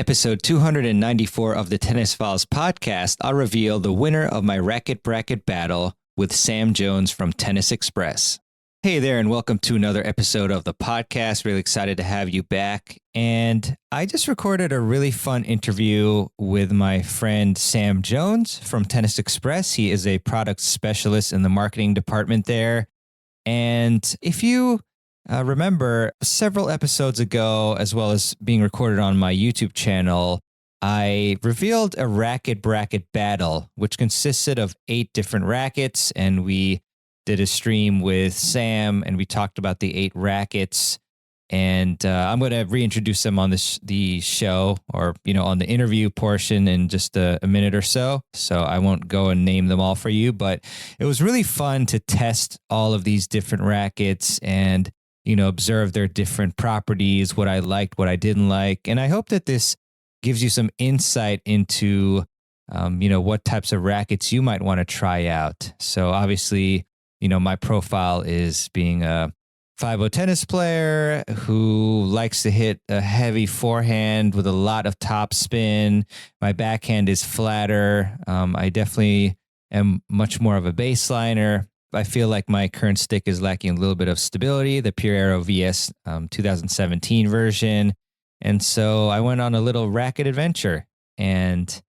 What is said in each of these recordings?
episode 294 of the Tennis Files podcast, I'll reveal the winner of my racket bracket battle with Sam Jones from Tennis Express. Hey there, and welcome to another episode of the podcast. Really excited to have you back. And I just recorded a really fun interview with my friend Sam Jones from Tennis Express. He is a product specialist in the marketing department there. And if you remember, several episodes ago, as well as being recorded on my YouTube channel, I revealed a racket bracket battle, which consisted of 8 different rackets, and we did a stream with Sam, and we talked about the 8 rackets. And I'm going to reintroduce them on the show, or on the interview portion in just a minute or so. So I won't go and name them all for you, but it was really fun to test all of these different rackets and observe their different properties, what I liked, what I didn't like. And I hope that this gives you some insight into what types of rackets you might want to try out. So obviously, my profile is being a 5-0 tennis player who likes to hit a heavy forehand with a lot of top spin. My backhand is flatter. I definitely am much more of a baseliner. I feel like my current stick is lacking a little bit of stability, the Pure Aero VS 2017 version. And so I went on a little racket adventure, and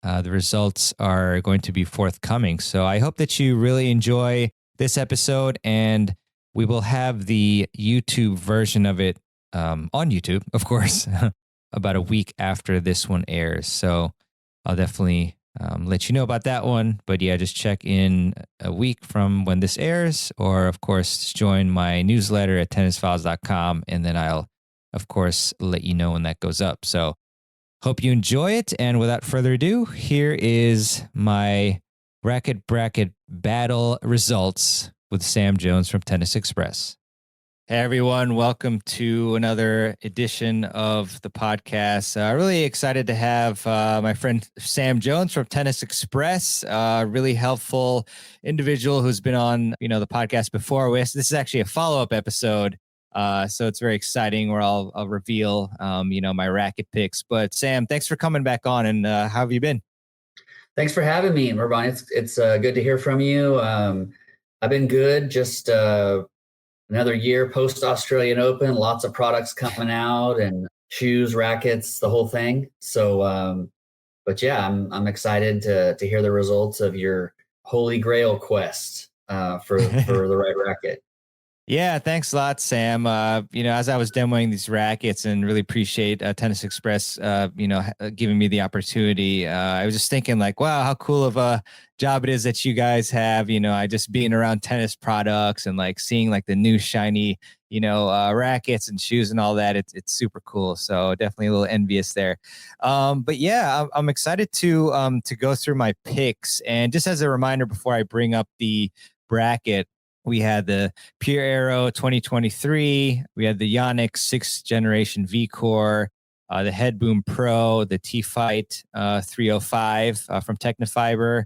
the results are going to be forthcoming. So I hope that you really enjoy this episode, and we will have the YouTube version of it on YouTube, of course, about a week after this one airs. So I'll definitely let you know about that one. But yeah, just check in a week from when this airs, or of course, join my newsletter at tennisfiles.com, and then I'll, of course, let you know when that goes up. So hope you enjoy it. And without further ado, here is my racket bracket battle results with Sam Jones from Tennis Express. Hey everyone, welcome to another edition of the podcast. Really excited to have my friend Sam Jones from Tennis Express, really helpful individual who's been on the podcast before. This is actually a follow-up episode, so it's very exciting where I'll reveal my racket picks. But Sam, thanks for coming back on, and how have you been? Thanks for having me, Merban. It's good to hear from you. I've been good. Just another year post Australian Open. Lots of products coming out, and shoes, rackets, the whole thing. So, but yeah, I'm excited to hear the results of your holy grail quest for the right racket. Yeah, thanks a lot, Sam. As I was demoing these rackets, and really appreciate Tennis Express, giving me the opportunity. I was just thinking like, wow, how cool of a job it is that you guys have. I just being around tennis products and like seeing like the new shiny, rackets and shoes and all that. It's super cool. So definitely a little envious there. But yeah, I'm excited to go through my picks. And just as a reminder, before I bring up the bracket, we had the Pure Aero 2023. We had the Yonex 6th generation V-Core, the Headboom Pro, the T-Fight 305 from Technifiber,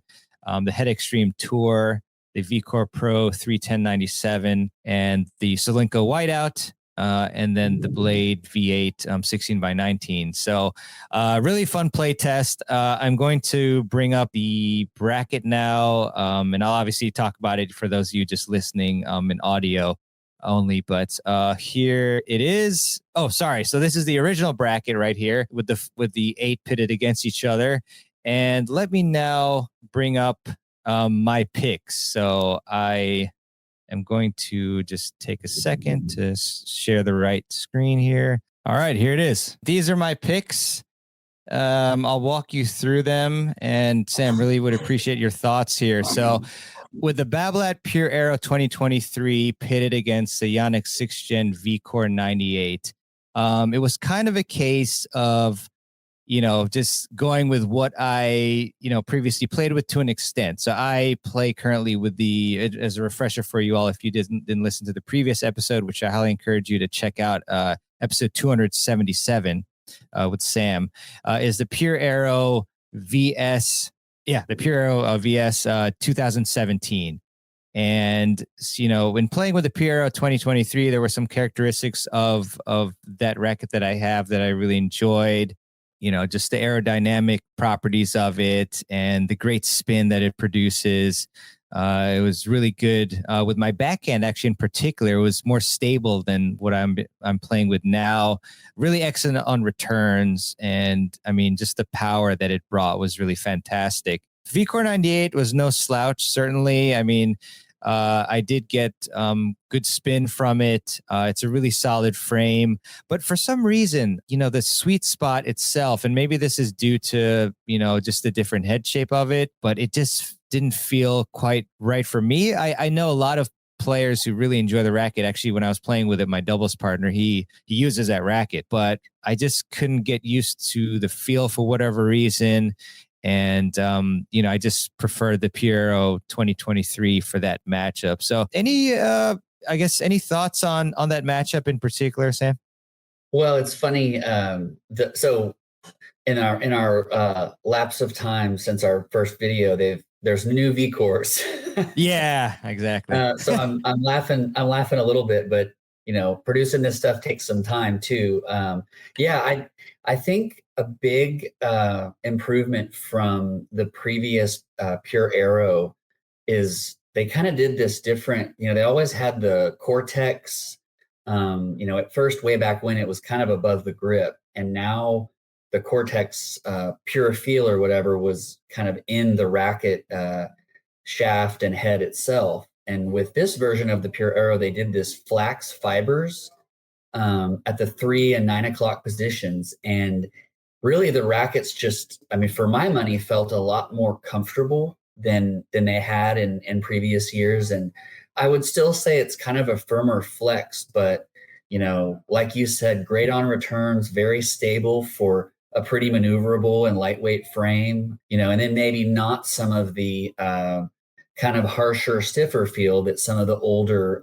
the Head Extreme Tour, the V-Core Pro 31097, and the Solinco Whiteout, and then the Blade V8 16x19. So really fun play test. I'm going to bring up the bracket now, and I'll obviously talk about it for those of you just listening in audio only. But here it is. Oh, sorry. So this is the original bracket right here with the 8 pitted against each other. And let me now bring up my picks. So I'm going to just take a second to share the right screen here. All right, here it is. These are my picks. I'll walk you through them, and Sam, really would appreciate your thoughts here. So with the Babolat Pure Aero 2023 pitted against the Yonex 6th Gen V-Core 98, it was kind of a case of just going with what I, previously played with to an extent. So I play currently with as a refresher for you all, if you didn't listen to the previous episode, which I highly encourage you to check out, episode 277 with Sam, is the Pure Aero VS. Yeah, the Pure Aero VS 2017. And, when playing with the Pure Aero 2023, there were some characteristics of that racket that I have that I really enjoyed. just the aerodynamic properties of it and the great spin that it produces. It was really good with my backhand. Actually, in particular, it was more stable than what I'm playing with now. Really excellent on returns, and I mean, just the power that it brought was really fantastic. VCore 98 was no slouch, certainly. I mean, I did get good spin from it. It's a really solid frame, but for some reason, the sweet spot itself, and maybe this is due to, just the different head shape of it, but it just didn't feel quite right for me. I know a lot of players who really enjoy the racket. Actually, when I was playing with it, my doubles partner, he uses that racket, but I just couldn't get used to the feel for whatever reason. And, I just prefer the Piero 2023 for that matchup. So any thoughts on that matchup in particular, Sam? Well, it's funny. So in our lapse of time since our first video, there's new V cores. Yeah, exactly. So I'm laughing a little bit, but producing this stuff takes some time too. I think a big improvement from the previous Pure Aero is they kind of did this different. They always had the Cortex. At first, way back when, it was kind of above the grip, and now the Cortex Pure Feel or whatever was kind of in the racket shaft and head itself. And with this version of the Pure Aero, they did this flax fibers at the 3 and 9 o'clock positions. And really the rackets just, I mean, for my money, felt a lot more comfortable than they had in previous years. And I would still say it's kind of a firmer flex, but like you said, great on returns, very stable for a pretty maneuverable and lightweight frame, and then maybe not some of the kind of harsher, stiffer feel that some of the older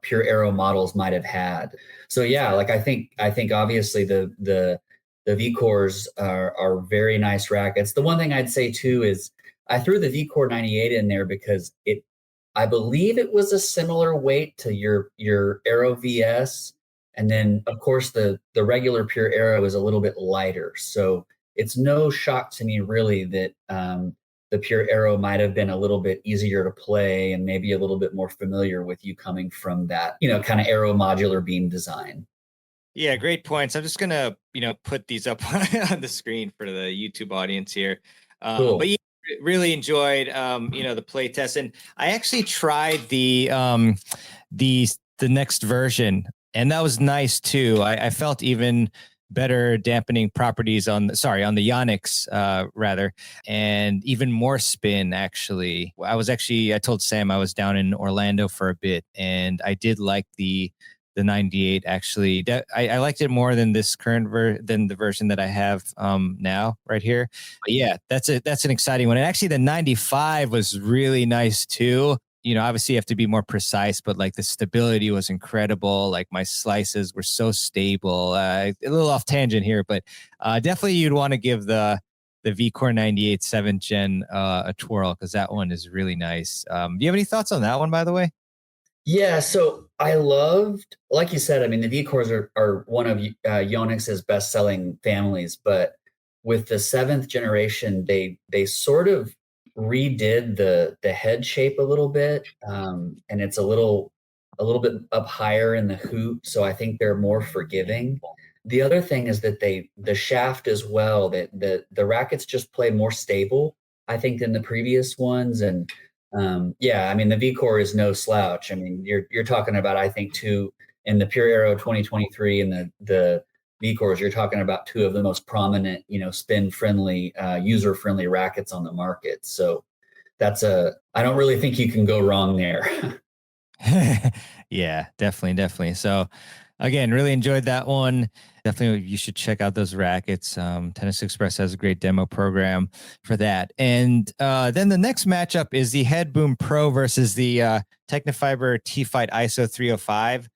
Pure Aero models might have had. So yeah, like I think obviously the V-Cores are very nice rackets. The one thing I'd say too is I threw the V-Core 98 in there because I believe it was a similar weight to your Aero VS. And then of course the regular Pure Aero is a little bit lighter. So it's no shock to me really that the Pure Aero might have been a little bit easier to play and maybe a little bit more familiar with you coming from that, kind of Aero modular beam design. Yeah, great points. I'm just gonna, put these up on the screen for the YouTube audience here. Cool. But yeah, really enjoyed, the play test, and I actually tried the next version, and that was nice too. I felt even better dampening properties on the Yonex rather, and even more spin actually. I told Sam I was down in Orlando for a bit, and I did like the 98 actually. I liked it more than this current than the version that I have now right here. But yeah, that's an exciting one. And actually the 95 was really nice too. Obviously you have to be more precise, but like the stability was incredible. Like my slices were so stable. A little off tangent here, but definitely you'd want to give the V-Core 98 7th gen a twirl, because that one is really nice. Do you have any thoughts on that one, by the way? Yeah, so I loved, like you said, I mean, the V-Cores are one of Yonex's best-selling families, but with the 7th generation, they sort of redid the head shape a little bit, and it's a little bit up higher in the hoop, so I think they're more forgiving. The other thing is that the shaft as well, that the rackets just play more stable, I think, than the previous ones. And yeah, I mean, the V-Core is no slouch. I mean, you're talking about, I think, two in the Pure Aero 2023 and the V-Cores, you're talking about two of the most prominent, spin friendly, user friendly rackets on the market. So I don't really think you can go wrong there. Yeah, definitely. So again, really enjoyed that one. Definitely you should check out those rackets. Tennis Express has a great demo program for that. And then the next matchup is the Head Boom Pro versus the Technifiber T-Fight ISO 305,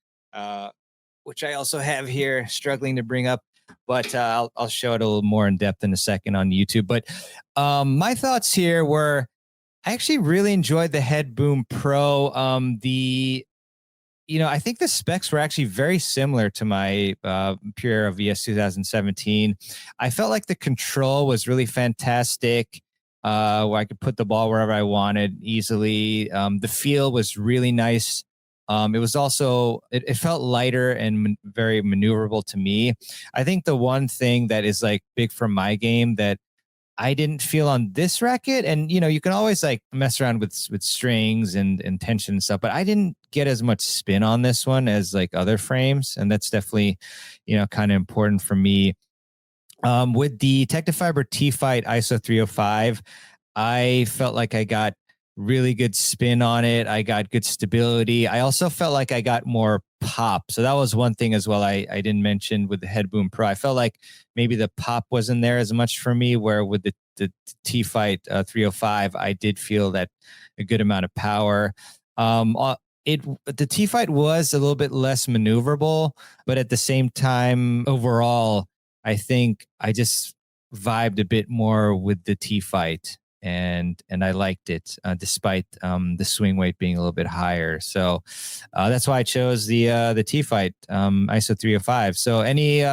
which I also have here, struggling to bring up, but I'll show it a little more in depth in a second on YouTube. But my thoughts here were, I actually really enjoyed the Head Boom Pro. The I think the specs were actually very similar to my Pure VS 2017. I felt like the control was really fantastic, where I could put the ball wherever I wanted easily. The feel was really nice. It was also, it felt lighter and very maneuverable to me. I think the one thing that is like big for my game that I didn't feel on this racket, and you can always like mess around with strings and tension and stuff, but I didn't get as much spin on this one as like other frames, and that's definitely kind of important for me. With the Tecnifiber T-Fight ISO 305, I felt like I got really good spin on it. I got good stability. I also felt like I got more pop. So that was one thing as well I didn't mention with the Head Boom Pro. I felt like maybe the pop wasn't there as much for me, where with the T-Fight 305, I did feel that a good amount of power. The T-Fight was a little bit less maneuverable, but at the same time, overall, I think I just vibed a bit more with the T-Fight, and I liked it despite the swing weight being a little bit higher. So that's why I chose the T-Fight ISO 305. So any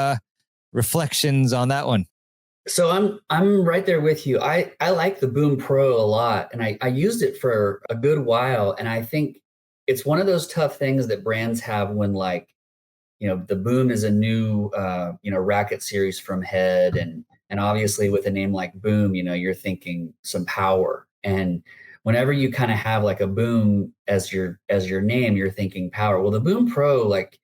reflections on that one? So I'm right there with you. I like the Boom Pro a lot, and I used it for a good while, and I think it's one of those tough things that brands have when, like, the Boom is a new racket series from Head, and obviously with a name like Boom, you're thinking some power. And whenever you kind of have like a Boom as your name, you're thinking power. Well, the Boom Pro, like,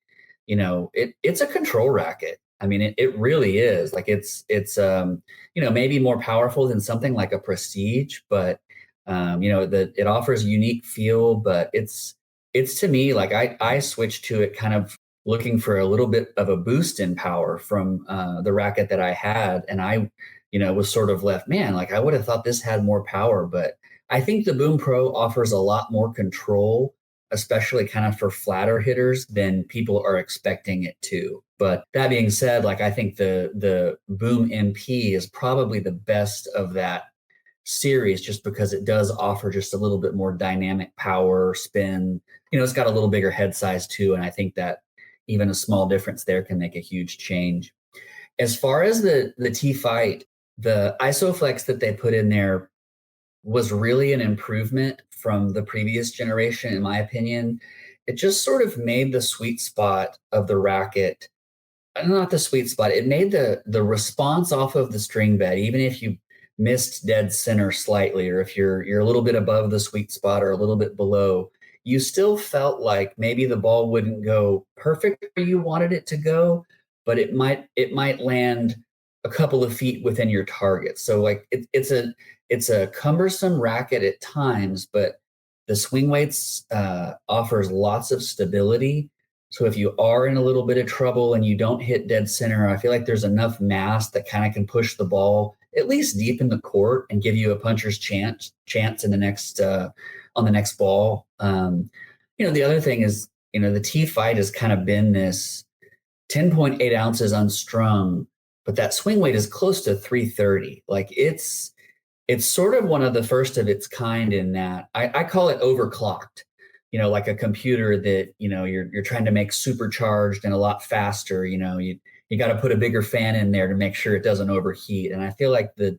it's a control racket. I mean, it really is. Like, it's maybe more powerful than something like a Prestige, but it offers a unique feel. But it's to me, like, I switched to it kind of looking for a little bit of a boost in power from the racket that I had, and I was sort of left, man, like, I would have thought this had more power. But I think the Boom Pro offers a lot more control, especially kind of for flatter hitters, than people are expecting it to. But that being said, like, I think the Boom MP is probably the best of that series, just because it does offer just a little bit more dynamic power, spin. It's got a little bigger head size too, and I think that even a small difference there can make a huge change. As far as the T-Fight, the ISOFlex that they put in there was really an improvement from the previous generation, in my opinion. It just sort of made the sweet spot of the racket, not the sweet spot, it made the response off of the string bed, even if you missed dead center slightly, or if you're a little bit above the sweet spot or a little bit below, you still felt like maybe the ball wouldn't go perfect where you wanted it to go, but it might land a couple of feet within your target. So, like, it's a cumbersome racket at times, but the swing weights offers lots of stability. So if you are in a little bit of trouble and you don't hit dead center, I feel like there's enough mass that kind of can push the ball at least deep in the court and give you a puncher's chance in the next on the next ball. The other thing is, the T-Fight has kind of been this 10.8 ounces unstrung, but that swing weight is close to 330. Like, it's sort of one of the first of its kind in that I call it overclocked. Like a computer that you're trying to make supercharged and a lot faster. You got to put a bigger fan in there to make sure it doesn't overheat. And I feel like the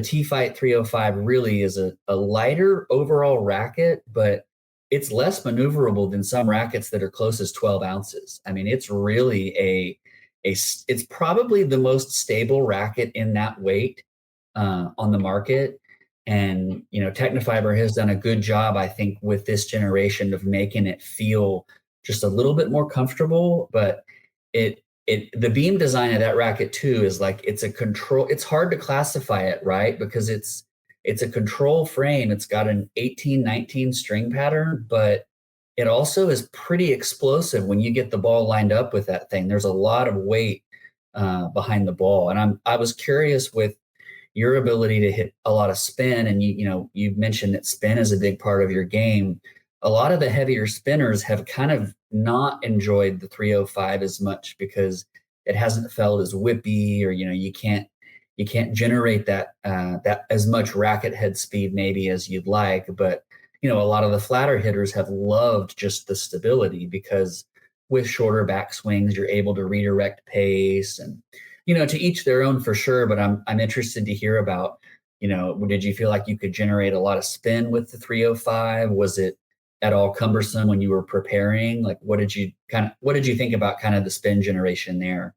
T-Fight 305 really is a lighter overall racket, but it's less maneuverable than some rackets that are close as 12 ounces. I mean, it's really it's probably the most stable racket in that weight on the market. And, Tecnifiber has done a good job, I think, with this generation of making it feel just a little bit more comfortable. But the beam design of that racket too is like, it's a control. It's hard to classify it, right? Because it's a control frame. It's got an 18-19 string pattern, but it also is pretty explosive when you get the ball lined up with that thing. There's a lot of weight behind the ball. And I was curious with your ability to hit a lot of spin, and you mentioned that spin is a big part of your game. A lot of the heavier spinners have kind of not enjoyed the 305 as much because it hasn't felt as whippy, or you can't generate that as much racket head speed maybe as you'd like. But a lot of the flatter hitters have loved just the stability because with shorter backswings, you're able to redirect pace and, to each their own for sure. But I'm interested to hear about, did you feel like you could generate a lot of spin with the 305? Was it at all cumbersome when you were preparing? Like, what did you think about kind of the spin generation there?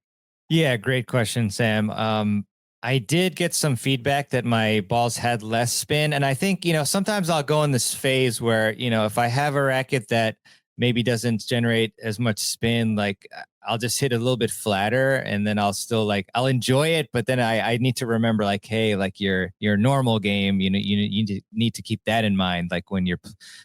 Yeah, great question, Sam. I did get some feedback that my balls had less spin. And I think, sometimes I'll go in this phase where, if I have a racket that maybe doesn't generate as much spin, like I'll just hit a little bit flatter and then I'll still I'll enjoy it. But then I need to remember like, hey, like your normal game, you need to keep that in mind, like when you're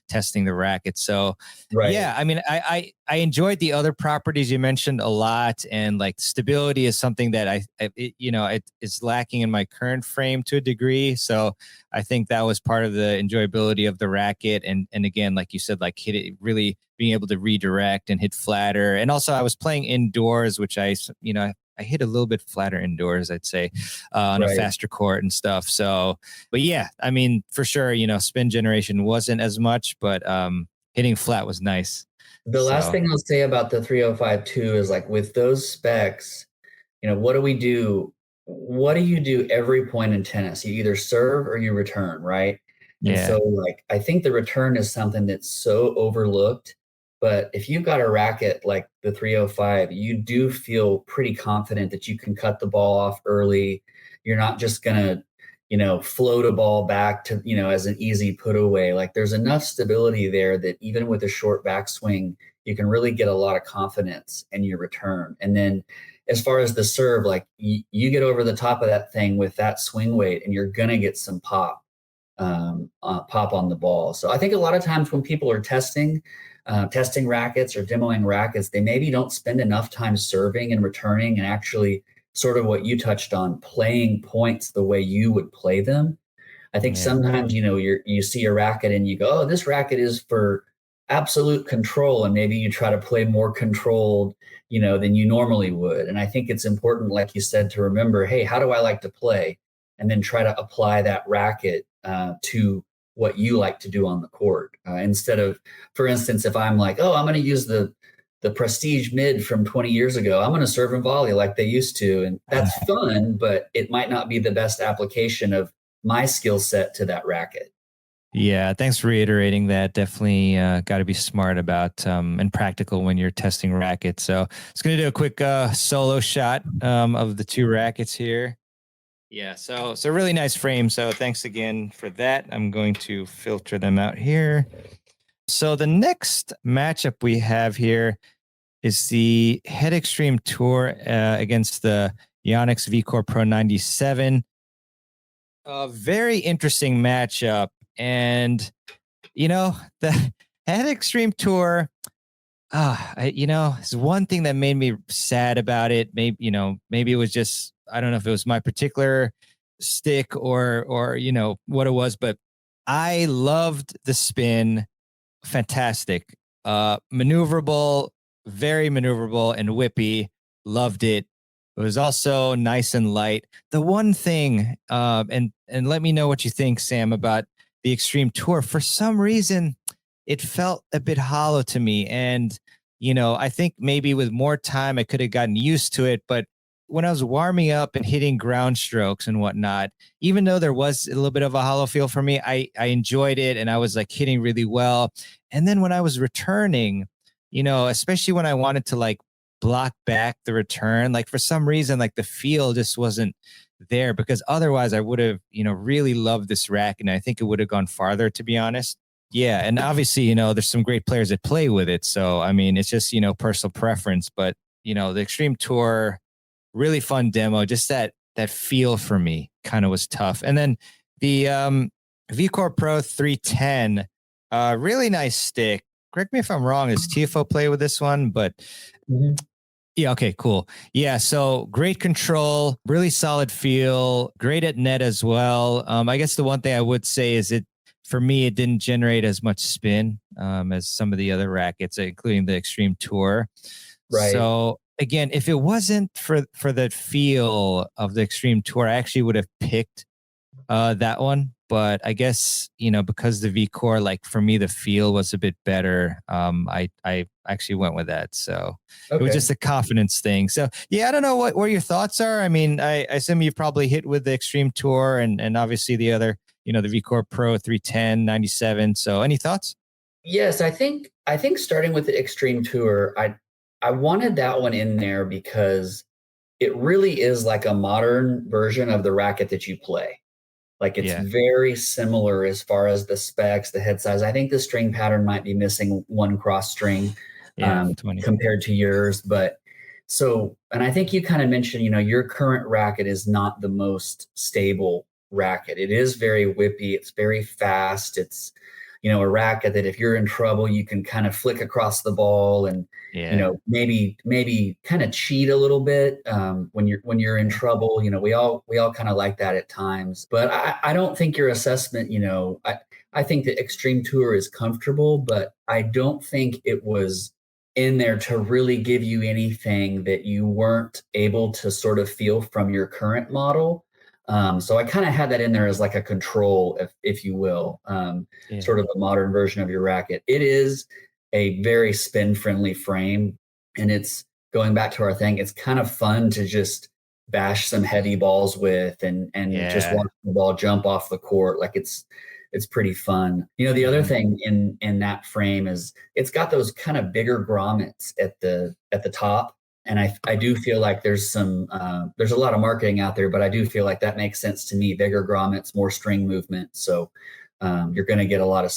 testing the racket. So Right. yeah, I mean, I enjoyed the other properties you mentioned a lot, and like stability is something that it is lacking in my current frame to a degree. So I think that was part of the enjoyability of the racket, and again, like you said, like hit it really being able to redirect and hit flatter, and also I was playing indoors, which I hit a little bit flatter indoors, I'd say, on a faster court and stuff. So, but yeah, I mean, for sure, spin generation wasn't as much, but hitting flat was nice. The last thing I'll say about the 305 too is like with those specs, what do we do? What do you do every point in tennis? You either serve or you return, right? And Yeah. so like I think the return is something that's so overlooked. But if you've got a racket like the 305, you do feel pretty confident that you can cut the ball off early. You're not just gonna, float a ball back to, as an easy put away. Like there's enough stability there that even with a short backswing, you can really get a lot of confidence in your return. And then as far as the serve, like you get over the top of that thing with that swing weight and you're gonna get some pop on the ball. So I think a lot of times when people are testing rackets or demoing rackets, they maybe don't spend enough time serving and returning and actually sort of what you touched on, playing points the way you would play them. I think sometimes, you see a racket and you go, oh, this racket is for absolute control. And maybe you try to play more controlled, than you normally would. And I think it's important, like you said, to remember, hey, how do I like to play? And then try to apply that racket to what you like to do on the court. Instead of, for instance, if I'm like, oh, I'm going to use the prestige mid from 20 years ago, I'm going to serve and volley like they used to. And that's fun, but it might not be the best application of my skill set to that racket. Yeah, thanks for reiterating that. Definitely got to be smart about and practical when you're testing rackets. So it's going to do a quick solo shot of the two rackets here. Yeah, so really nice frame. So thanks again for that. I'm going to filter them out here. So the next matchup we have here is the Head Extreme Tour against the Yonex VCore Pro 97. A very interesting matchup. And, the Head Extreme Tour, it's one thing that made me sad about it. Maybe it was just, I don't know if it was my particular stick or what it was, but I loved the spin. Fantastic. Maneuverable, very maneuverable and whippy. Loved it. It was also nice and light. The one thing, and let me know what you think, Sam, about the Extreme Tour. For some reason, it felt a bit hollow to me. And, I think maybe with more time, I could have gotten used to it. But when I was warming up and hitting ground strokes and whatnot, even though there was a little bit of a hollow feel for me, I enjoyed it and I was like hitting really well. And then when I was returning, especially when I wanted to like block back the return, like for some reason, like the feel just wasn't there, because otherwise I would have, really loved this rack. And I think it would have gone farther, to be honest. Yeah. And obviously, there's some great players that play with it. So, I mean, it's just, personal preference, but, the Extreme Tour, really fun demo. Just that feel for me kind of was tough. And then the VCore Pro 310, really nice stick. Correct me if I'm wrong. Does TFO play with this one? But yeah, okay, cool. Yeah, so great control, really solid feel, great at net as well. I guess the one thing I would say is for me, it didn't generate as much spin as some of the other rackets, including the Extreme Tour. Right. So again, if it wasn't for the feel of the Extreme Tour, I actually would have picked that one. but I guess, because the V-Core, like for me, the feel was a bit better. I actually went with that. So it was Okay. just a confidence thing. So yeah, I don't know what your thoughts are. I mean, I assume you've probably hit with the Extreme Tour and obviously the other, the V-Core Pro 310, 97. So any thoughts? Yes, I think starting with the Extreme Tour, I wanted that one in there because it really is like a modern version of the racket that you play. Like it's Yeah. very similar as far as the specs, the head size. I think the string pattern might be missing one cross string Yeah. 20. compared to yours, but and I think you kind of mentioned, your current racket is not the most stable racket. It is very whippy. It's very fast. It's, a racket that if you're in trouble, you can kind of flick across the ball and, Yeah. maybe kind of cheat a little bit when you're in trouble. We all kind of like that at times. But I don't think your assessment. I think the Extreme Tour is comfortable, but I don't think it was in there to really give you anything that you weren't able to sort of feel from your current model. So I kind of had that in there as like a control, if you will, Yeah. sort of a modern version of your racket. It is a very spin friendly frame. And it's going back to our thing. It's kind of fun to just bash some heavy balls with and just Yeah. watch the ball jump off the court. Like it's pretty fun. The other Mhm. thing in that frame is it's got those kind of bigger grommets at the top. And I do feel like there's a lot of marketing out there, but I do feel like that makes sense to me. Bigger grommets, more string movement. So you're going to get a lot of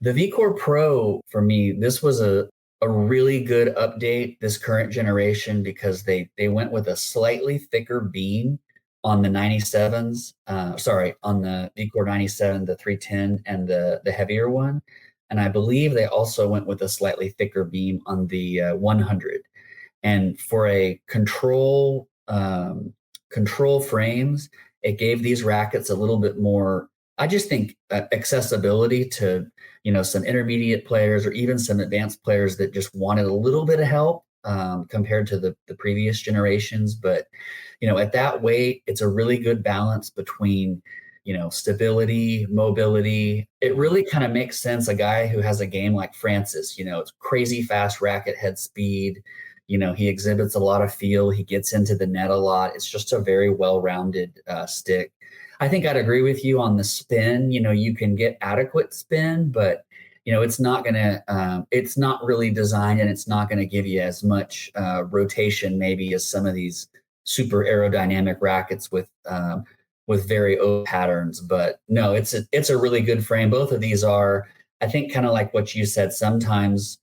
the V-Core Pro for me. This was a really good update this current generation because they went with a slightly thicker beam on the 97s. Sorry, on the V-Core 97, the 310, and the heavier one. And I believe they also went with a slightly thicker beam on the 100. And for a control frames, it gave these rackets a little bit more. I just think accessibility to some intermediate players or even some advanced players that just wanted a little bit of help compared to the previous generations. But at that weight, it's a really good balance between stability, mobility. It really kind of makes sense. A guy who has a game like Francis, it's crazy fast racket head speed. He exhibits a lot of feel. He gets into the net a lot. It's just a very well-rounded stick. I think I'd agree with you on the spin. You can get adequate spin, but it's not really designed, and it's not going to give you as much rotation maybe as some of these super aerodynamic rackets with very open patterns. But no, it's a really good frame. Both of these are, I think, kind of like what you said. Sometimes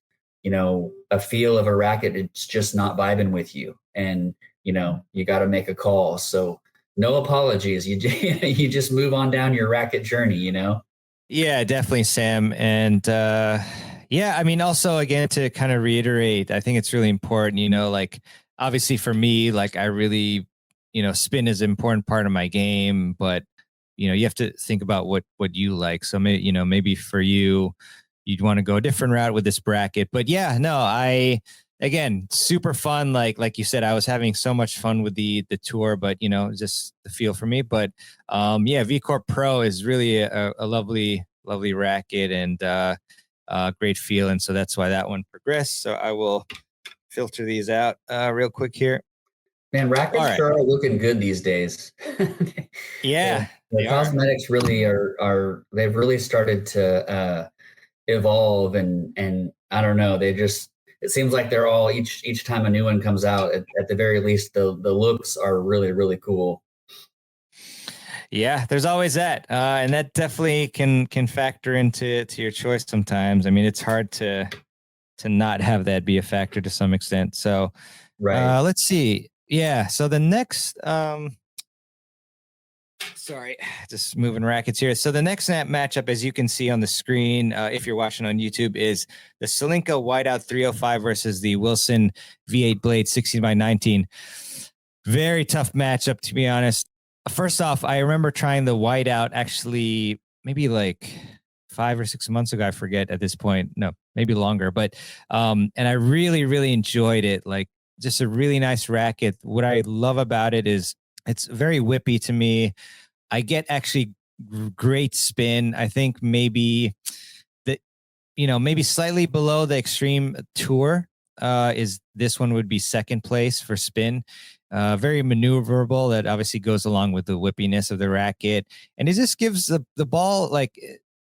a feel of a racket, it's just not vibing with you. And, you got to make a call. So no apologies. You just move on down your racket journey. Yeah, definitely, Sam. And yeah, I mean, also, again, to kind of reiterate, I think it's really important, like obviously for me, like I really, spin is an important part of my game, but you have to think about what you like. So maybe for you, you'd want to go a different route with this bracket. But yeah, no, again, super fun. Like you said, I was having so much fun with the tour, but just the feel for me. But yeah, V-Core Pro is really a lovely racket and great feel, and so that's why that one progressed. So I will filter these out real quick here. Man, All rackets right. sure are looking good these days. Yeah, The they are. cosmetics really are they've really started to evolve, and I don't know, it seems like they're all each time a new one comes out, at the very least the looks are really, really cool. Yeah, there's always that, and that definitely can factor into your choice sometimes. I mean, it's hard to not have that be a factor to some extent. So Right. let's see. Yeah. So the next, sorry, just moving rackets here. So the next matchup, as you can see on the screen, if you're watching on YouTube, is the Salinka Whiteout 305 versus the Wilson V8 Blade 16x19. Very tough matchup, to be honest. First off, I remember trying the Whiteout actually maybe like 5 or 6 months ago. I forget at this point. No, maybe longer. But and I really, really enjoyed it. Like just a really nice racket. What I love about it is it's very whippy to me. I get actually great spin. I think maybe the, maybe slightly below the Extreme Tour is this one would be second place for spin. Very maneuverable. That obviously goes along with the whippiness of the racket, and it just gives the ball like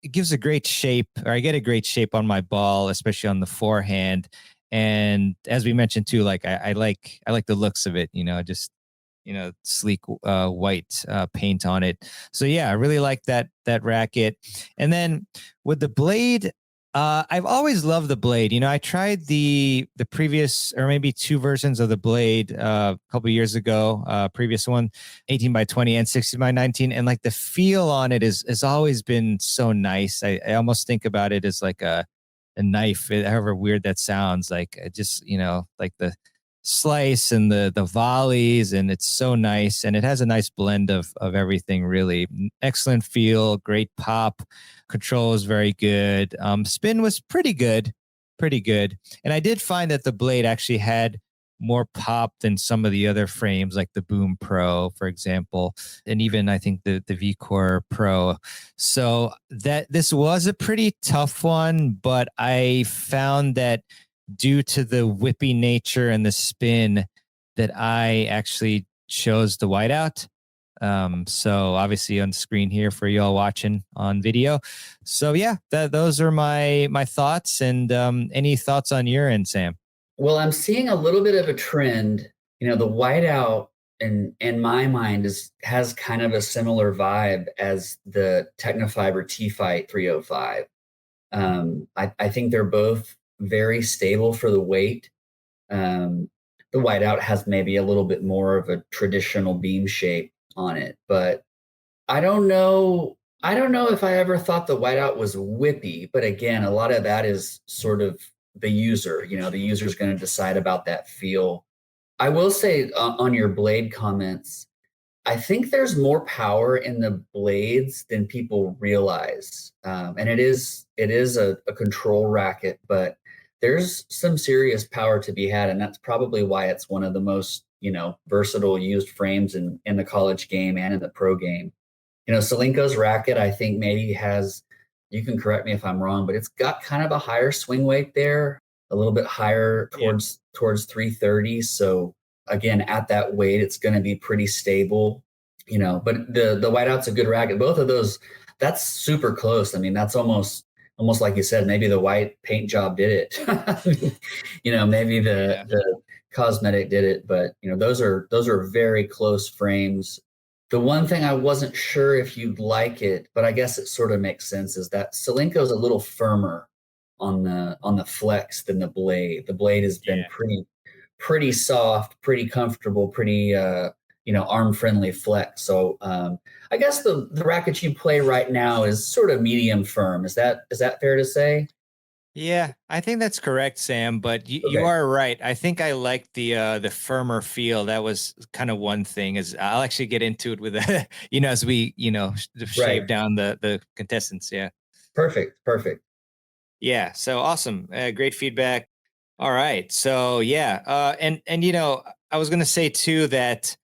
it gives a great shape, or I get a great shape on my ball, especially on the forehand. And as we mentioned too, like I like the looks of it. Just sleek white paint on it. So yeah, I really like that racket. And then with the blade, I've always loved the blade. I tried the previous, or maybe two versions of the blade a couple of years ago. Previous one, 18 by 20 and 16 by 19, and like the feel on it has always been so nice. I almost think about it as like a knife, however weird that sounds. Like just like the slice and the volleys, and it's so nice, and it has a nice blend of everything. Really excellent feel, great pop, control is very good. Spin was pretty good, and I did find that the blade actually had more pop than some of the other frames, like the Boom Pro, for example, and even I think the VCore Pro. So that this was a pretty tough one, but I found that due to the whippy nature and the spin, that I actually chose the whiteout. So obviously on screen here for y'all watching on video. So yeah, those are my thoughts. And any thoughts on your end, Sam? Well, I'm seeing a little bit of a trend. The whiteout in my mind has kind of a similar vibe as the Technofiber T-Fight 305. I think they're both very stable for the weight. The whiteout has maybe a little bit more of a traditional beam shape on it, but I don't know. I don't know if I ever thought the whiteout was whippy, but again, a lot of that is sort of the user. The user's going to decide about that feel. I will say on your blade comments, I think there's more power in the blades than people realize, and it is a control racket, but there's some serious power to be had, and that's probably why it's one of the most versatile used frames in the college game and in the pro game. Solinko's racket, I think maybe has, you can correct me if I'm wrong, but it's got kind of a higher swing weight there, a little bit higher towards 330. So again, at that weight, it's going to be pretty stable, but the whiteout's a good racket. Both of those, that's super close. I mean, that's almost like you said, maybe the white paint job did it. Maybe the cosmetic did it, but those are very close frames. The one thing I wasn't sure if you'd like it, but I guess it sort of makes sense, is that Solinko's a little firmer on the flex than the blade. The blade has been pretty soft, pretty comfortable, pretty arm friendly flex. So I guess the racket you play right now is sort of medium firm. Is that fair to say? Yeah, I think that's correct, Sam. But you are right. I think I like the firmer feel. That was kind of one thing. Is I'll actually get into it with as we shave down the contestants. Yeah. Perfect. Yeah. So awesome. Great feedback. All right. So yeah. And I was gonna say too that,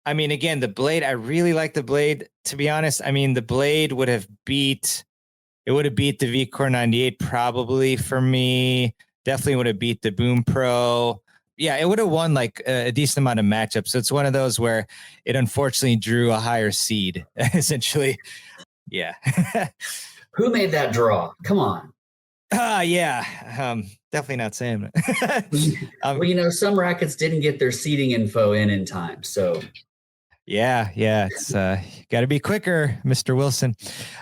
I mean, again, the blade. I really like the blade. To be honest, I mean, the blade would have beat the VCore 98 probably for me. Definitely would have beat the Boom Pro. Yeah, it would have won like a decent amount of matchups. So it's one of those where it unfortunately drew a higher seed, essentially. Yeah. Who made that draw? Come on. Yeah. Definitely not Sam. Well, some rackets didn't get their seating info in time. So yeah, it's got to be quicker, Mr. Wilson.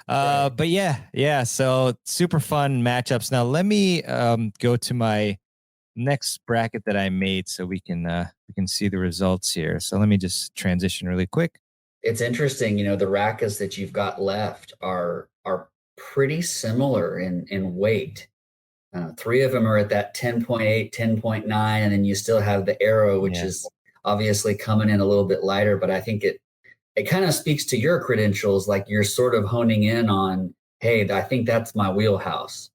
Right. But yeah. So super fun matchups. Now let me go to my next bracket that I made so we can see the results here. So let me just transition really quick. It's interesting, the rackets that you've got left are pretty similar in weight. Three of them are at that 10.8, 10.9, and then you still have the Arrow, which is obviously coming in a little bit lighter, but I think it kind of speaks to your credentials. Like you're sort of honing in on, hey, I think that's my wheelhouse.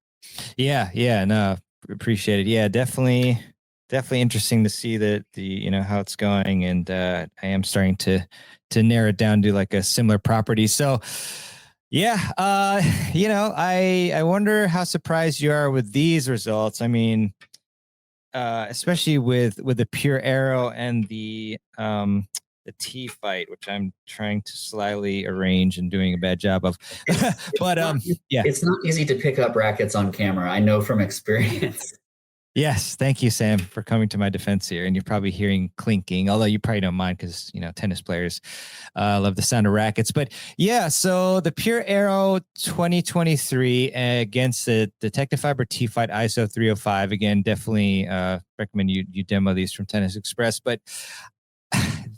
Yeah. No, appreciate it. Yeah, definitely interesting to see the how it's going. And I am starting to narrow it down to like a similar property. So Yeah. I wonder how surprised you are with these results. I mean, especially with the pure arrow and the T fight, which I'm trying to slyly arrange and doing a bad job of. It's But not yeah. it's not easy to pick up rackets on camera. I know from experience. Yes, thank you, Sam, for coming to my defense here. And you're probably hearing clinking, although you probably don't mind because tennis players love the sound of rackets. But yeah, so the Pure Arrow 2023 against the Technifiber T-Fight ISO 305. Again, definitely recommend you demo these from Tennis Express. But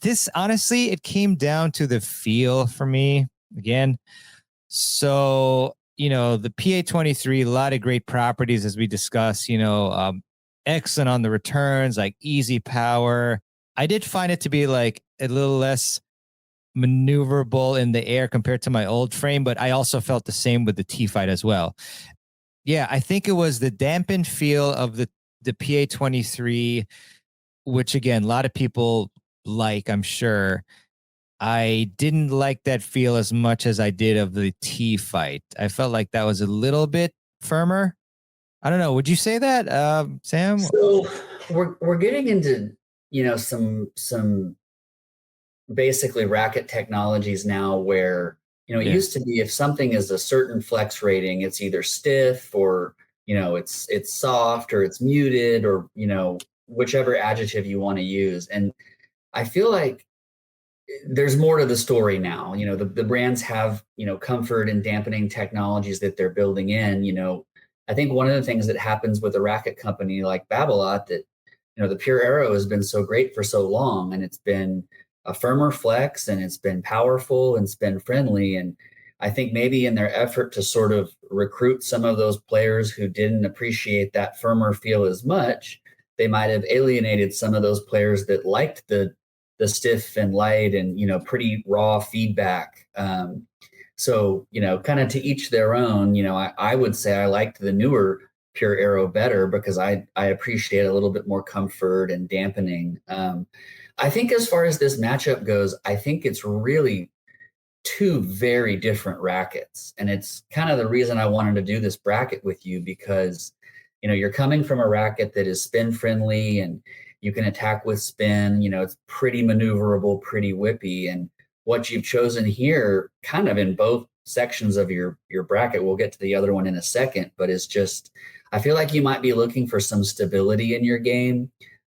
this honestly, it came down to the feel for me again. So, the PA23, a lot of great properties as we discuss, excellent on the returns, like easy power. I did find it to be like a little less maneuverable in the air compared to my old frame, but I also felt the same with the T Fight as well. Yeah, I think it was the dampened feel of the PA23, which again, a lot of people like, I'm sure. I didn't like that feel as much as I did of the T Fight. I felt like that was a little bit firmer. I don't know. Would you say that, Sam? So we're getting into some basically racket technologies now where it Yeah. used to be if something is a certain flex rating, it's either stiff or it's soft or it's muted or whichever adjective you want to use. And I feel like there's more to the story now. The brands have comfort and dampening technologies that they're building in. I think one of the things that happens with a racket company like Babolat that the Pure Arrow has been so great for so long, and it's been a firmer flex, and it's been powerful and spin friendly. And I think maybe in their effort to sort of recruit some of those players who didn't appreciate that firmer feel as much, they might have alienated some of those players that liked the stiff and light and pretty raw feedback. So kind of to each their own. I would say I liked the newer Pure Arrow better because I appreciate a little bit more comfort and dampening. I think as far as this matchup goes, I think it's really two very different rackets. And it's kind of the reason I wanted to do this bracket with you because, you're coming from a racket that is spin friendly and you can attack with spin, it's pretty maneuverable, pretty whippy. And what you've chosen here, kind of in both sections of your bracket, we'll get to the other one in a second, but it's just, I feel like you might be looking for some stability in your game.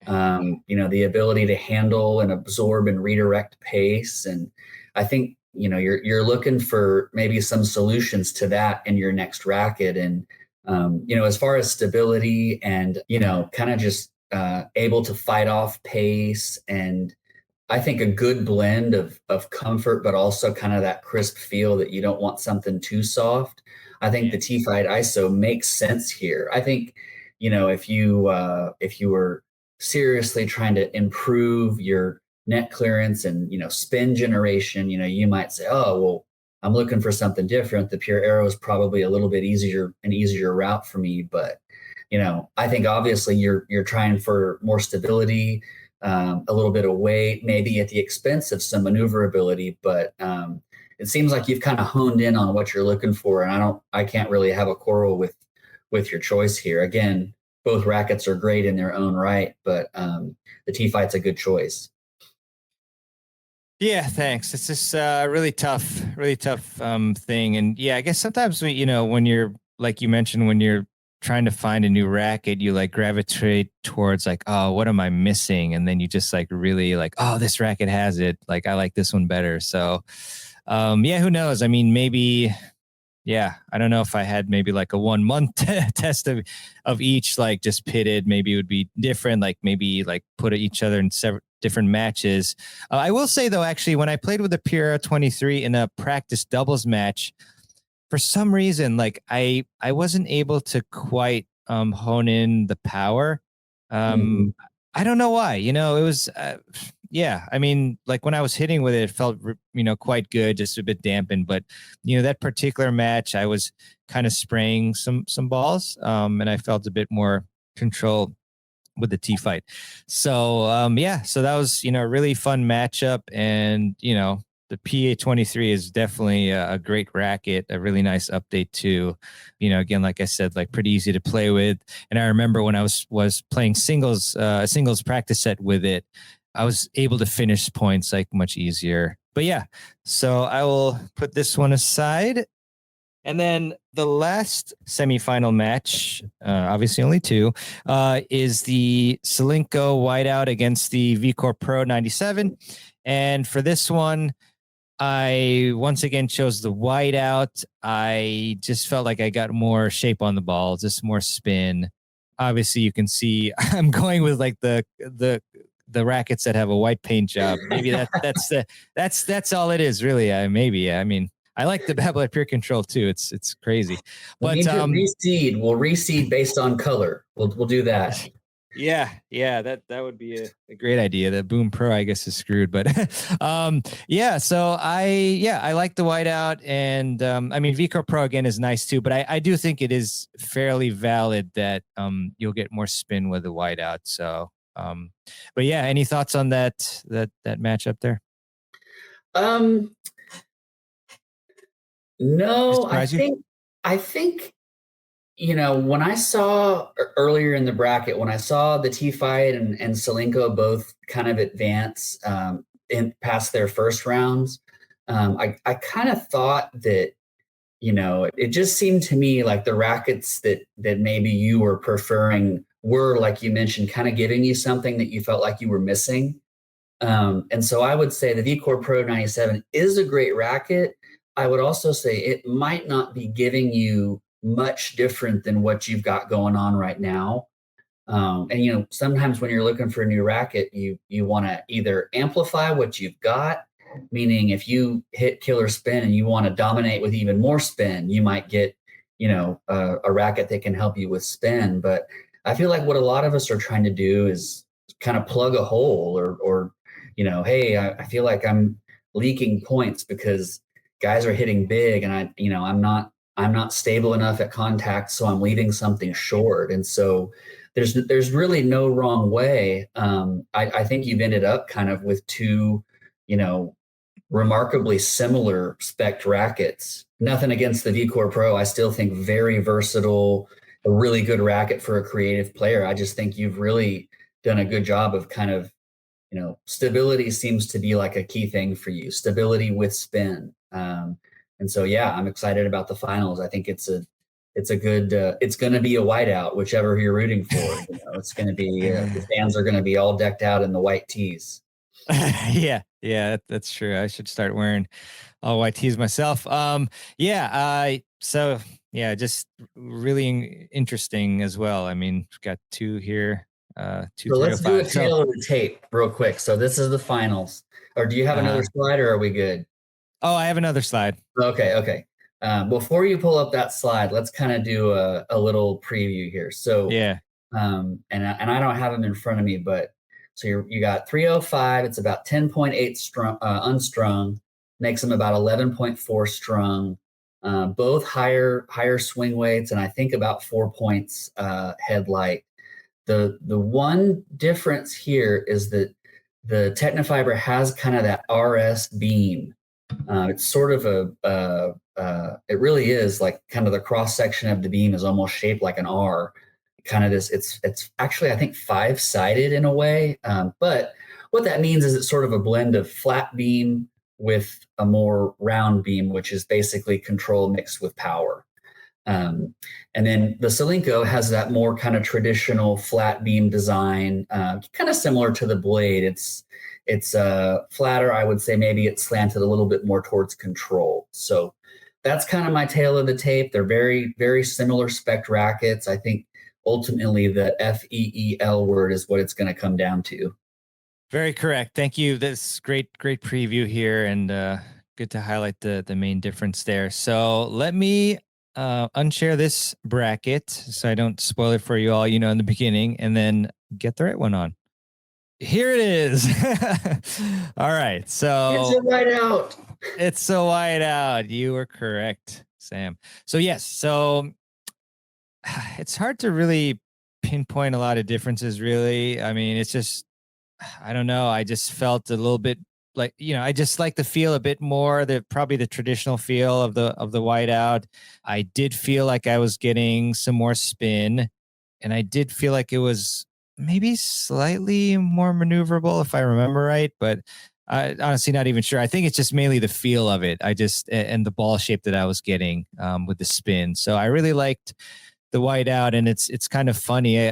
The ability to handle and absorb and redirect pace. And I think you're looking for maybe some solutions to that in your next racket. And as far as stability and kind of just able to fight off pace, and I think a good blend of comfort, but also kind of that crisp feel that you don't want something too soft. I think the T Fight ISO makes sense here. I think if you were seriously trying to improve your net clearance and spin generation, you might say, oh well, I'm looking for something different. The Pure Arrow is probably a little bit easier route for me, but I think obviously you're trying for more stability, a little bit of weight, maybe at the expense of some maneuverability. But it seems like you've kind of honed in on what you're looking for, and I can't really have a quarrel with your choice here. Again, both rackets are great in their own right, but the T Fight's a good choice. Yeah, thanks. It's just really tough thing. And yeah, I guess sometimes when you're like you mentioned, when you're trying to find a new racket, you like gravitate towards like, oh, what am I missing? And then you just like really like, oh, this racket has it. Like I like this one better. So yeah, who knows? I mean, maybe yeah, I don't know if I had maybe like a 1 month test of each, like just pitted, maybe it would be different. Like maybe like put each other in several different matches. I will say though, actually, when I played with the Pura 23 in a practice doubles match, for some reason, like I wasn't able to quite hone in the power. Mm-hmm. I don't know why. It was yeah. I mean, like when I was hitting with it, it felt quite good, just a bit dampened. But that particular match, I was kind of spraying some balls, and I felt a bit more control with the T Fight. So yeah, so that was a really fun matchup, and the PA23 is definitely a great racket, a really nice update too. Again, like I said, like pretty easy to play with. And I remember when I was playing singles, a singles practice set with it, I was able to finish points like much easier. But yeah, so I will put this one aside. And then the last semifinal match, obviously only two, is the Solinco Whiteout against the VCore Pro 97. And for this one, I once again chose the Whiteout. I just felt like I got more shape on the ball, just more spin. Obviously, you can see I'm going with like the rackets that have a white paint job. Maybe that's all it is, really. Maybe. I mean, I like the Babolat Pure Control too. It's crazy. We'll But need to reseed. We'll reseed based on color. We'll do that. Yeah, that would be a great idea. The Boom Pro, I guess, is screwed, but yeah. So I like the whiteout, and I mean VCore Pro again is nice too, but I do think it is fairly valid that you'll get more spin with the whiteout. So but yeah, any thoughts on that matchup there? No, I think when I saw earlier in the bracket, when I saw the T Fight and Solinco both kind of advance in past their first rounds, I kind of thought that it just seemed to me like the rackets that maybe you were preferring were, like you mentioned, kind of giving you something that you felt like you were missing. And so I would say the VCore Pro 97 is a great racket. I would also say it might not be giving you much different than what you've got going on right now. And sometimes when you're looking for a new racket, you want to either amplify what you've got, meaning if you hit killer spin and you want to dominate with even more spin, you might get a racket that can help you with spin. But I feel like what a lot of us are trying to do is kind of plug a hole or hey, I feel like I'm leaking points because guys are hitting big and I'm not stable enough at contact, so I'm leaving something short. And so there's really no wrong way. I think you've ended up kind of with two, remarkably similar spec rackets. Nothing against the VCore Pro. I still think very versatile, a really good racket for a creative player. I just think you've really done a good job of kind of, stability seems to be like a key thing for you. Stability with spin. And so, yeah, I'm excited about the finals. I think it's a good, it's going to be a whiteout, whichever you're rooting for. It's going to be, the fans are going to be all decked out in the white tees. Yeah, that's true. I should start wearing all white tees myself. So yeah, just really interesting as well. I mean, we've got two here, two. So let's do a tail of the tape real quick. So this is the finals. Or do you have another slide, or are we good? Oh, I have another slide. Okay. Before you pull up that slide, let's kind of do a little preview here. So yeah, and I don't have them in front of me, but so you got 305. It's about 10.8 strung, unstrung, makes them about 11.4 strung. Both higher swing weights, and I think about 4 points headlight. The one difference here is that the Technofiber has kind of that RS beam. It's sort of it really is like kind of the cross section of the beam is almost shaped like an R. Kind of this, it's actually, I think, 5-sided in a way. But what that means is it's sort of a blend of flat beam with a more round beam, which is basically control mixed with power. And then the Solinco has that more kind of traditional flat beam design, kind of similar to the Blade. It's flatter. I would say maybe it's slanted a little bit more towards control. So that's kind of my tail of the tape. They're very, very similar spec rackets. I think ultimately the FEEL word is what it's going to come down to. Very correct. Thank you. That's great preview here, and good to highlight the main difference there. So let me unshare this bracket so I don't spoil it for you all, in the beginning, and then get the right one on. Here it is. All right. So it's a whiteout. It's a whiteout. You were correct, Sam. So yes. So it's hard to really pinpoint a lot of differences, really. I mean, it's just, I don't know. I just felt a little bit like, I just like the feel a bit more, probably the traditional feel of the whiteout. I did feel like I was getting some more spin, and I did feel like it was maybe slightly more maneuverable if I remember right, but I honestly not even sure. I think it's just mainly the feel of it. And the ball shape that I was getting with the spin. So I really liked the whiteout, and it's kind of funny.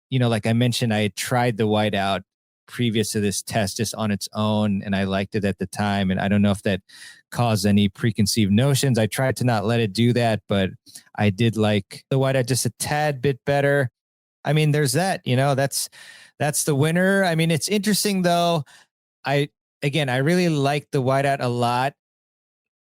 Like I mentioned, I had tried the whiteout previous to this test just on its own, and I liked it at the time. And I don't know if that caused any preconceived notions. I tried to not let it do that, but I did like the whiteout just a tad bit better. I mean, there's that, that's the winner. I mean, it's interesting though. I really like the whiteout a lot.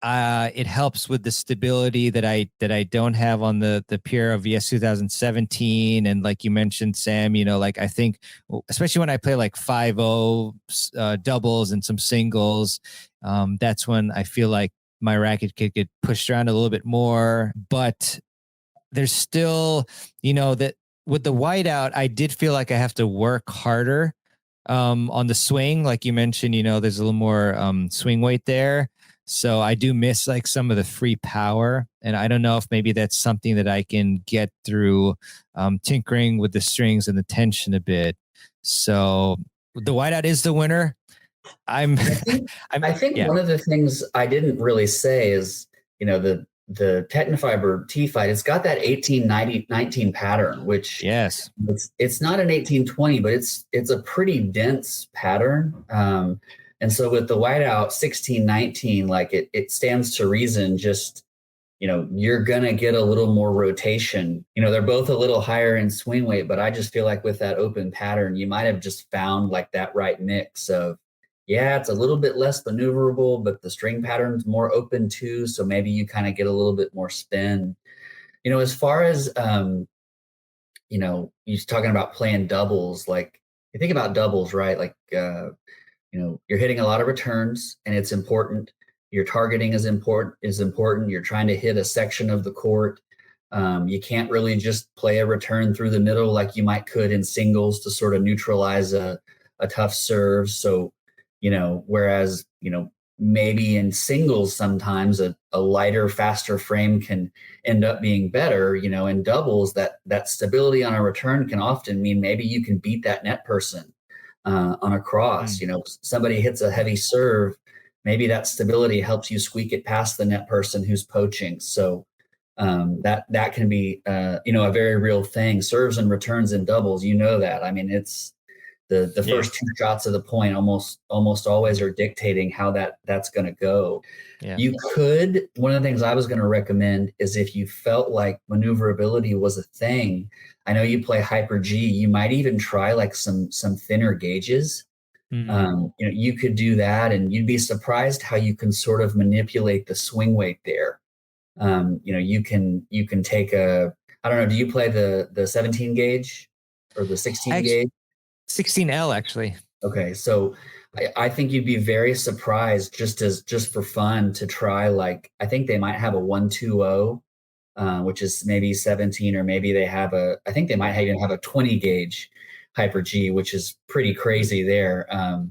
It helps with the stability that I don't have on the Pure VS 2017, and like you mentioned, Sam, like I think especially when I play like 5-0 doubles and some singles, that's when I feel like my racket could get pushed around a little bit more. But there's still, that with the whiteout, I did feel like I have to work harder on the swing. Like you mentioned, there's a little more swing weight there. So I do miss like some of the free power. And I don't know if maybe that's something that I can get through tinkering with the strings and the tension a bit. So the whiteout is the winner. I'm, I think yeah. one of the things I didn't really say is, the Technofiber T-Fight, it's got that 18-19 pattern, which Yes. it's not an 18-20, but it's a pretty dense pattern. And so with the whiteout 16-19, like it stands to reason, just, you're going to get a little more rotation. They're both a little higher in swing weight, but I just feel like with that open pattern, you might have just found like that right mix of, yeah, it's a little bit less maneuverable, but the string pattern's more open too. So maybe you kind of get a little bit more spin. As far as, you're talking about playing doubles, like you think about doubles, right? Like, you're hitting a lot of returns and it's important. Your targeting is important. You're trying to hit a section of the court. You can't really just play a return through the middle like you might could in singles to sort of neutralize a tough serve. So, whereas, maybe in singles, sometimes a lighter, faster frame can end up being better. In doubles, that stability on a return can often mean maybe you can beat that net person on a cross. Somebody hits a heavy serve, maybe that stability helps you squeak it past the net person who's poaching. So that can be a very real thing. Serves and returns in doubles, that. I mean, it's the first two shots of the point almost always are dictating how that's going to go. Yeah. One of the things I was going to recommend is if you felt like maneuverability was a thing, I know you play Hyper G, you might even try like some thinner gauges. You could do that and you'd be surprised how you can sort of manipulate the swing weight there. You can take I don't know, do you play the 17 gauge or the 16 gauge? 16L actually. Okay, so I think you'd be very surprised just for fun to try, like I think they might have a 120, which is maybe 17, or maybe I think they might even have a 20 gauge Hyper G, which is pretty crazy there.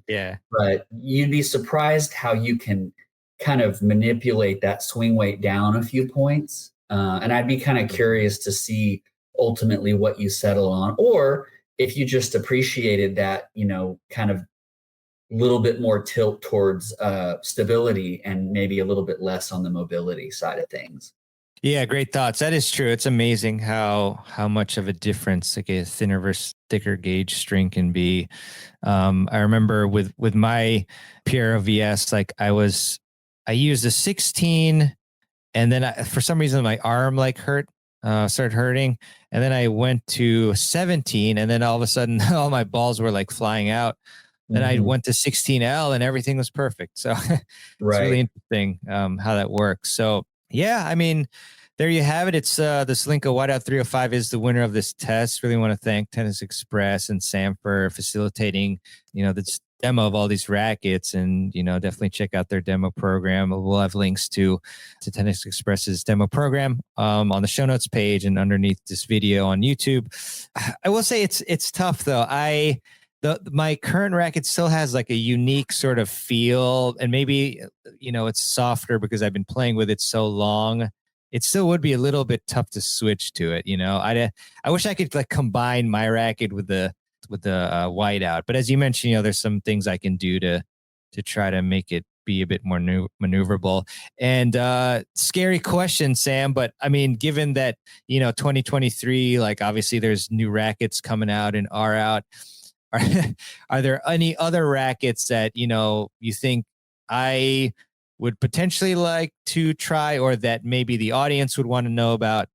Yeah. But you'd be surprised how you can kind of manipulate that swing weight down a few points. And I'd be kind of curious to see ultimately what you settle on, or if you just appreciated that, kind of little bit more tilt towards stability and maybe a little bit less on the mobility side of things. Yeah, great thoughts. That is true. It's amazing how much of a difference like a thinner versus thicker gauge string can be. I remember with my Pure VS, like I used a 16, and then for some reason my arm like started hurting, and then I went to 17, and then all of a sudden all my balls were like flying out. Then I went to 16L and everything was perfect. So it's really interesting how that works. So yeah, I mean, there you have it. It's the Slinko Whiteout 305 is the winner of this test. Really want to thank Tennis Express and Sam for facilitating, this demo of all these rackets, and definitely check out their demo program. We'll have links to Tennis Express's demo program on the show notes page and underneath this video on YouTube. I will say it's tough though. my current racket still has like a unique sort of feel, and maybe it's softer because I've been playing with it so long. It still would be a little bit tough to switch to it. I wish I could like combine my racket with the whiteout. But as you mentioned, there's some things I can do to try to make it be a bit more maneuverable. And scary question, Sam, but I mean, given that 2023, like obviously there's new rackets coming out and are out. Are there any other rackets that you think I would potentially like to try, or that maybe the audience would want to know about?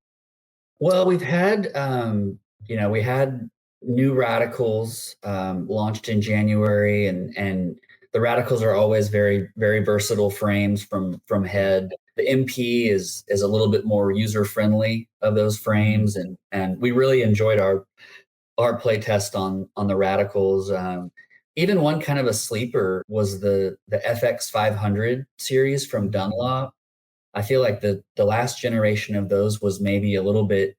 Well, we've had, we had new Radicals launched in January, and the Radicals are always very, very versatile frames from head. The MP is a little bit more user friendly of those frames, and we really enjoyed our playtest on the Radicals. Even one kind of a sleeper was the FX 500 series from Dunlop. I feel like the last generation of those was maybe a little bit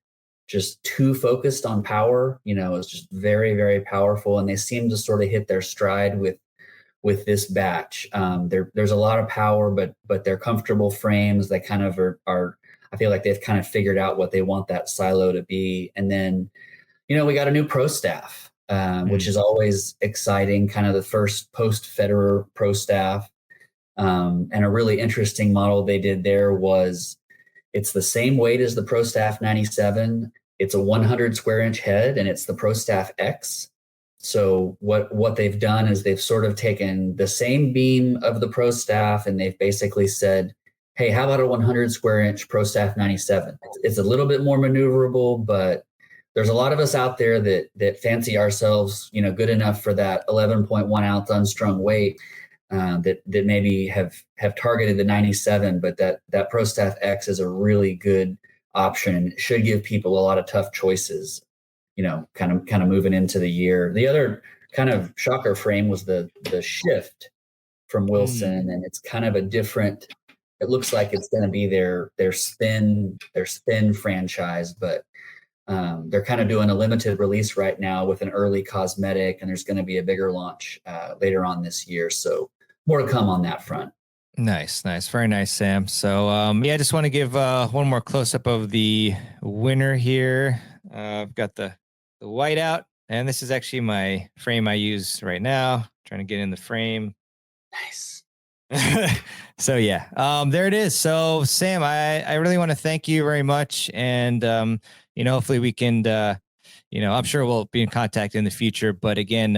just too focused on power. It was just very, very powerful, and they seem to sort of hit their stride with this batch. There's a lot of power, but they're comfortable frames. They kind of are. I feel like they've kind of figured out what they want that silo to be. And then, we got a new pro staff, which is always exciting. Kind of the first post Federer pro staff. And a really interesting model they did there was it's the same weight as the Pro Staff 97. It's a 100 square inch head, and it's the Pro Staff X. So what they've done is they've sort of taken the same beam of the Pro Staff, and they've basically said, hey, how about a 100 square inch Pro Staff 97? It's a little bit more maneuverable, but there's a lot of us out there that fancy ourselves, good enough for that 11.1 ounce unstrung weight. That maybe have targeted the 97, but that Pro Staff X is a really good option, and it should give people a lot of tough choices, kind of moving into the year. The other kind of shocker frame was the Shift from Wilson, and it's kind of a different. It looks like it's going to be their spin franchise, but they're kind of doing a limited release right now with an early cosmetic, and there's going to be a bigger launch later on this year. So more to come on that front. Nice. Very nice, Sam. So, I just want to give one more close up of the winner here. I've got the whiteout, and this is actually my frame I use right now. Trying to get in the frame. Nice. So there it is. So Sam, I really want to thank you very much, and hopefully we can. I'm sure we'll be in contact in the future, but again,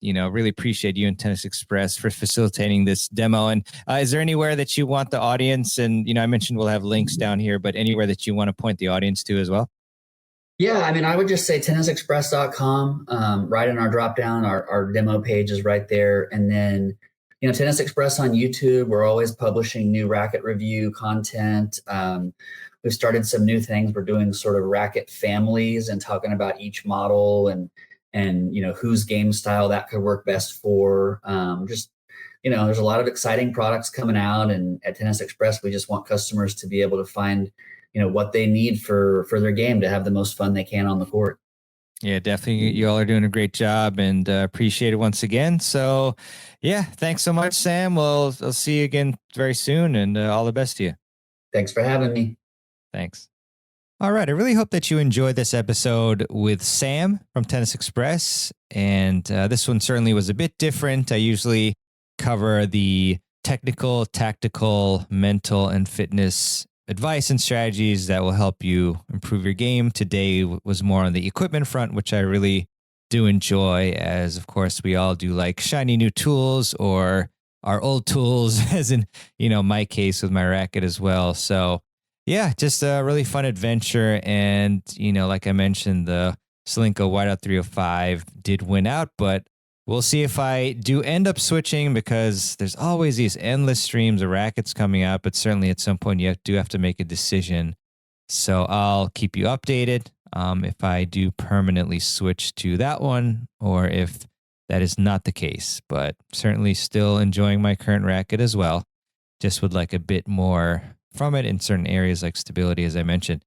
really appreciate you and Tennis Express for facilitating this demo. And is there anywhere that you want the audience? And, I mentioned we'll have links down here, but anywhere that you want to point the audience to as well? Yeah, I mean, I would just say tennisexpress.com, right in our drop down, our demo page is right there. And then, Tennis Express on YouTube, we're always publishing new racket review content. We've started some new things. We're doing sort of racket families and talking about each model and whose game style that could work best for. There's a lot of exciting products coming out, and at Tennis Express, we just want customers to be able to find, what they need for their game to have the most fun they can on the court. Yeah, definitely. You all are doing a great job, and appreciate it once again. So, thanks so much, Sam. I'll see you again very soon, and all the best to you. Thanks for having me. Thanks. All right. I really hope that you enjoyed this episode with Sam from Tennis Express. And this one certainly was a bit different. I usually cover the technical, tactical, mental, and fitness advice and strategies that will help you improve your game. Today was more on the equipment front, which I really do enjoy, as of course we all do like shiny new tools or our old tools, as in, my case with my racket as well. So just a really fun adventure. And, like I mentioned, the Slinko Whiteout 305 did win out, but we'll see if I do end up switching, because there's always these endless streams of rackets coming out, but certainly at some point you do have to make a decision. So I'll keep you updated if I do permanently switch to that one, or if that is not the case, but certainly still enjoying my current racket as well. Just would like a bit more from it in certain areas like stability, as I mentioned.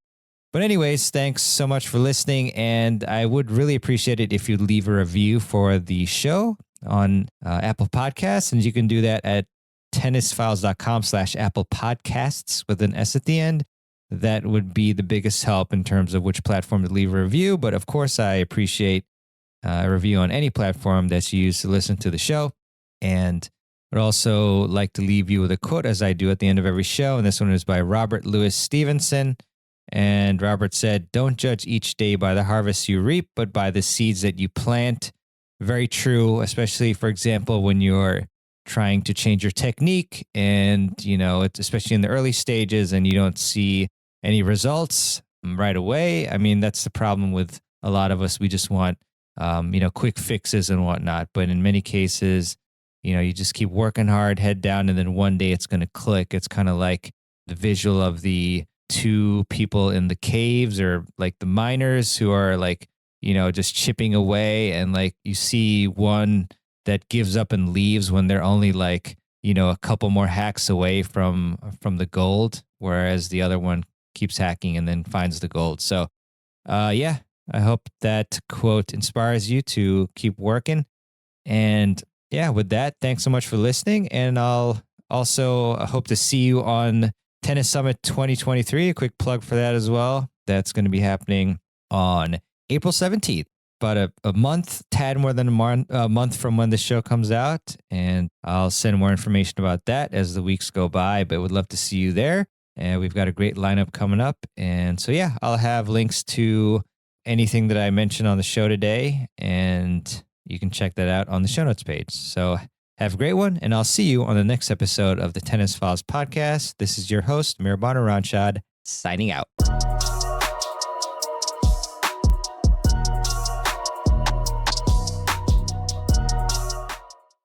But anyways, thanks so much for listening. And I would really appreciate it if you'd leave a review for the show on Apple Podcasts. And you can do that at tennisfiles.com/Apple Podcasts with an S at the end. That would be the biggest help in terms of which platform to leave a review. But of course, I appreciate a review on any platform that's used to listen to the show. And would also like to leave you with a quote, as I do at the end of every show. And this one is by Robert Louis Stevenson. And Robert said, "Don't judge each day by the harvest you reap, but by the seeds that you plant." Very true, especially, for example, when you're trying to change your technique and, it's especially in the early stages and you don't see any results right away. I mean, that's the problem with a lot of us. We just want, quick fixes and whatnot. But in many cases, you just keep working hard, head down, and then one day it's going to click. It's kind of like the visual of the two people in the caves, or like the miners who are like, just chipping away, and like you see one that gives up and leaves when they're only like, a couple more hacks away from the gold, whereas the other one keeps hacking and then finds the gold. So, I hope that quote inspires you to keep working. And yeah, with that, thanks so much for listening. And I'll also hope to see you on Tennis Summit 2023. A quick plug for that as well. That's going to be happening on April 17th. About a month, tad more than a month from when the show comes out. And I'll send more information about that as the weeks go by, but would love to see you there. And we've got a great lineup coming up. And so, I'll have links to anything that I mentioned on the show today. And you can check that out on the show notes page. So have a great one. And I'll see you on the next episode of the Tennis Files podcast. This is your host, Mirabana Ranchad, signing out.